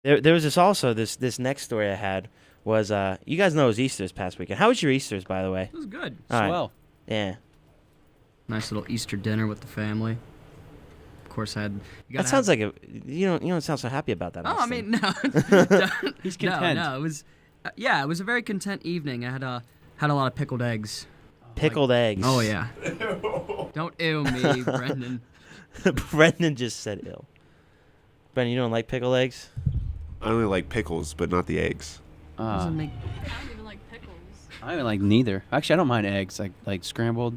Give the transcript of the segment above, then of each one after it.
There was this next story I had was you guys know it was Easter this past weekend. How was your Easter's, by the way? It was good. All right. Swell. Yeah. Nice little Easter dinner with the family. Of course, I had. That sounds like you don't sound so happy about that. Oh, I mean, no. He's content. No, it was. It was a very content evening. I had a lot of pickled eggs. Pickled eggs. Oh yeah. Don't ew me, Brendan. Brendan just said ill. Brendan, you don't like pickled eggs? I only like pickles, but not the eggs. Doesn't make. I don't even like pickles. I don't even like neither. Actually, I don't mind eggs, like scrambled.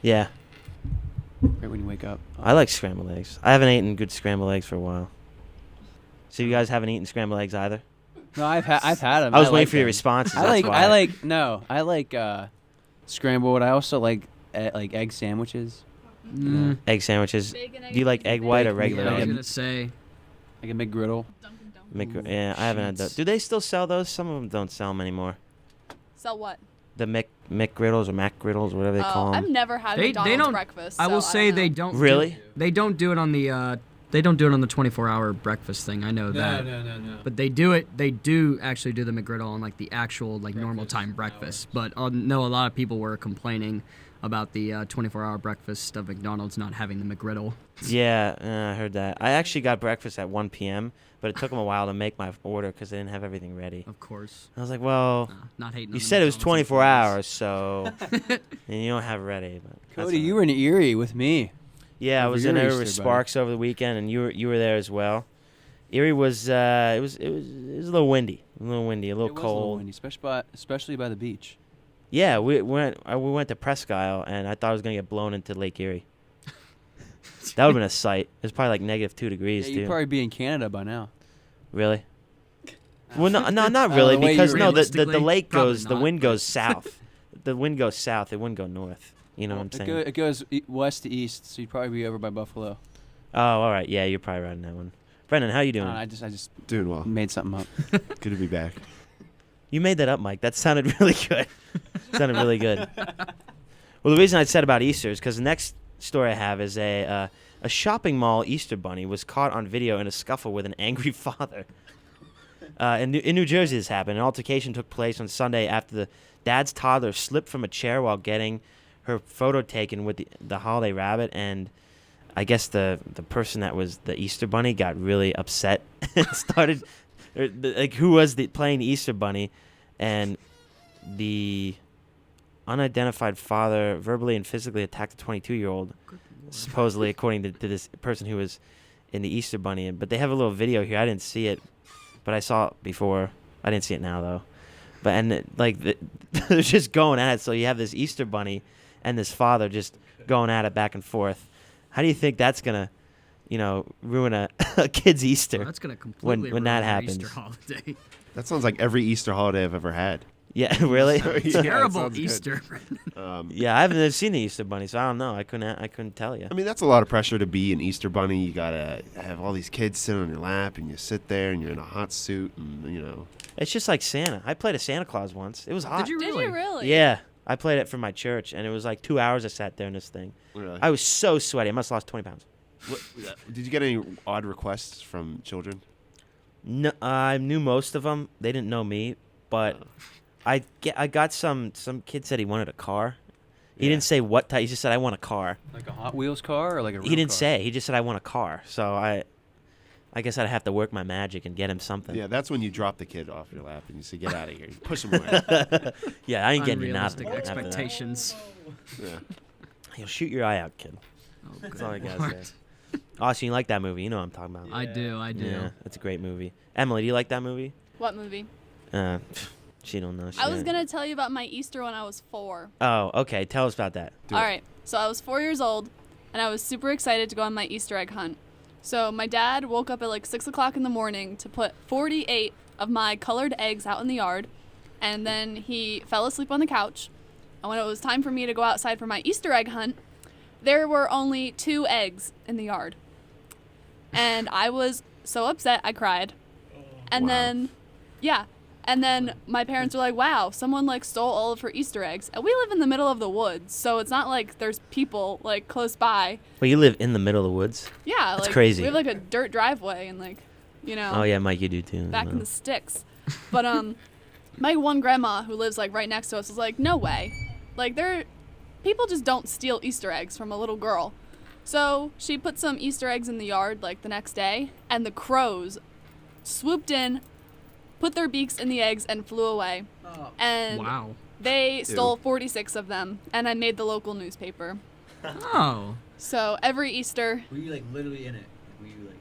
Yeah. Right when you wake up. I like scrambled eggs. I haven't eaten good scrambled eggs for a while. So you guys haven't eaten scrambled eggs either? No, I've had them. I was waiting like for your them. responses. I that's why. like scrambled. I also like egg sandwiches. Egg sandwiches. Bacon, egg, Do you like egg white or regular Yeah, I was egg? gonna say. Like a McGriddle. Dunkin' Donuts. Yeah, I haven't had those. Do they still sell those? Some of them don't sell them anymore. Sell what? The McGriddles or MacGriddles, whatever they call them. I've never had They McDonald's don't. breakfast. I will so say don't they know. don't. Really? They don't do it on the. They don't do it on the 24-hour breakfast thing. I know that. No. But they do it. They do actually do the McGriddle on like the actual like normal time breakfast. But no, a lot of people were complaining about the 24-hour breakfast of McDonald's not having the McGriddle. Yeah, I heard that. I actually got breakfast at 1 p.m., but it took them a while to make my order because they didn't have everything ready. Of course. I was like, well, Not hating. you said it was 24 hours, so and you don't have it ready. But that's Cody, all you right. were in Erie with me. Yeah, I over was your in there Easter, with buddy. Sparks over the weekend, and you were there as well. Erie was it was a little windy, a little It was a little cold. windy, especially by the beach. Yeah, we went to Presque Isle, and I thought I was gonna get blown into Lake Erie. That would have been a sight. It was probably like -2 degrees Yeah, too. you'd probably be in Canada by now. Really? Well, no, not Oh, really, the way you because no, the realistically, lake probably goes, the not, wind but- goes south. The wind goes south. It wouldn't go north. You know what I'm saying? It goes west to east, so you'd probably be over by Buffalo. Oh, all right. Yeah, you're probably right on that one. Brendan, how you doing? I just Doing well. made something up. Good to be back. You made that up, Mike. That sounded really good. Sounded really good. Well, the reason I said about Easter is because the next story I have is a shopping mall Easter bunny was caught on video in a scuffle with an angry father. In New Jersey, this happened. An altercation took place on Sunday after the dad's toddler slipped from a chair while getting her photo taken with the holiday rabbit, and I guess the person that was the Easter bunny got really upset and started who was playing the Easter bunny, and the unidentified father verbally and physically attacked the 22-year-old, supposedly according to this person who was in the Easter bunny. But they have a little video here. I didn't see it, but I saw it before. I didn't see it now though. But they're just going at it. So you have this Easter bunny and this father just going at it back and forth. How do you think that's gonna, ruin a kid's Easter? Well, that's gonna completely when that ruin their happens. Easter holiday. That sounds like every Easter holiday I've ever had. Yeah, really? Yeah, it Terrible sounds good. Easter. Yeah, I haven't seen the Easter bunny, so I don't know. I couldn't tell you. I mean, that's a lot of pressure to be an Easter bunny. You gotta have all these kids sit on your lap, and you sit there, and you're in a hot suit, and It's just like Santa. I played a Santa Claus once. It was hot. Did you Did really? you really? Yeah, I played it for my church, and it was like 2 hours I sat there in this thing. Really? I was so sweaty. I must have lost 20 pounds. Did you get any odd requests from children? No, I knew most of them. They didn't know me, but I got some kid said he wanted a car. He Yeah. didn't say what type. He just said I want a car. Like a Hot Wheels car or like a real He didn't car? say. He just said I want a car. So I guess I'd have to work my magic and get him something. Yeah, that's when you drop the kid off your lap and you say, "Get out of here!" You push him away. Yeah, I ain't getting you nothing. Unrealistic after that. expectations. Yeah. He'll shoot your eye out, kid. Oh, That's all I good gotta lord. say. Austin, you like that movie? You know what I'm talking about. I do. Yeah, it's a great movie. Emily, do you like that movie? What movie? She don't know. She I was ain't- gonna tell you about my Easter when I was 4. Oh, okay. Tell us about that. Do All it. right. So I was 4 years old, and I was super excited to go on my Easter egg hunt. So my dad woke up at like 6 o'clock in the morning to put 48 of my colored eggs out in the yard, and then he fell asleep on the couch. And when it was time for me to go outside for my Easter egg hunt, there were only 2 eggs in the yard. And I was so upset, I cried. And Wow. then, yeah. And then my parents were like, wow, someone like stole all of her Easter eggs. And we live in the middle of the woods, so it's not like there's people like close by. Well, you live in the middle of the woods. Yeah, That's like crazy. we have like a dirt driveway and like, you know. Oh yeah, Mike, you do too. Back in the sticks. But my one grandma who lives like right next to us was like, no way. Like people just don't steal Easter eggs from a little girl. So she put some Easter eggs in the yard like the next day, and the crows swooped in, put their beaks in the eggs, and flew away. And Wow. they stole 46 of them, and I made the local newspaper. Oh. So every Easter, Were you like literally in it? Were you like?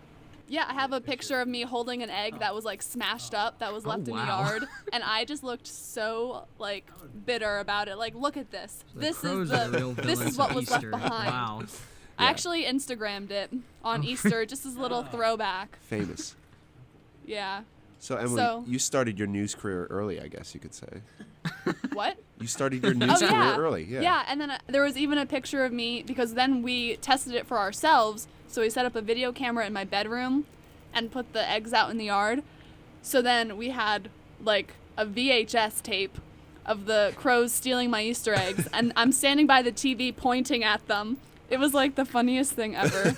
yeah, I have a picture of me holding an egg that was like smashed up, that was left in the wow. yard, and I just looked so like bitter about it. Like, look at this. The This is crows are the real this villains is what of was Easter. left behind. Wow. I actually Instagrammed it on Easter, just as a little throwback. Famous. Yeah. So Emily, So- you started your news career early, I guess you could say. What? You started your news Oh, career yeah. early. Yeah. Yeah, and then there was even a picture of me, because then we tested it for ourselves. So we set up a video camera in my bedroom and put the eggs out in the yard. So then we had like a VHS tape of the crows stealing my Easter eggs, and I'm standing by the TV pointing at them. It was like the funniest thing ever.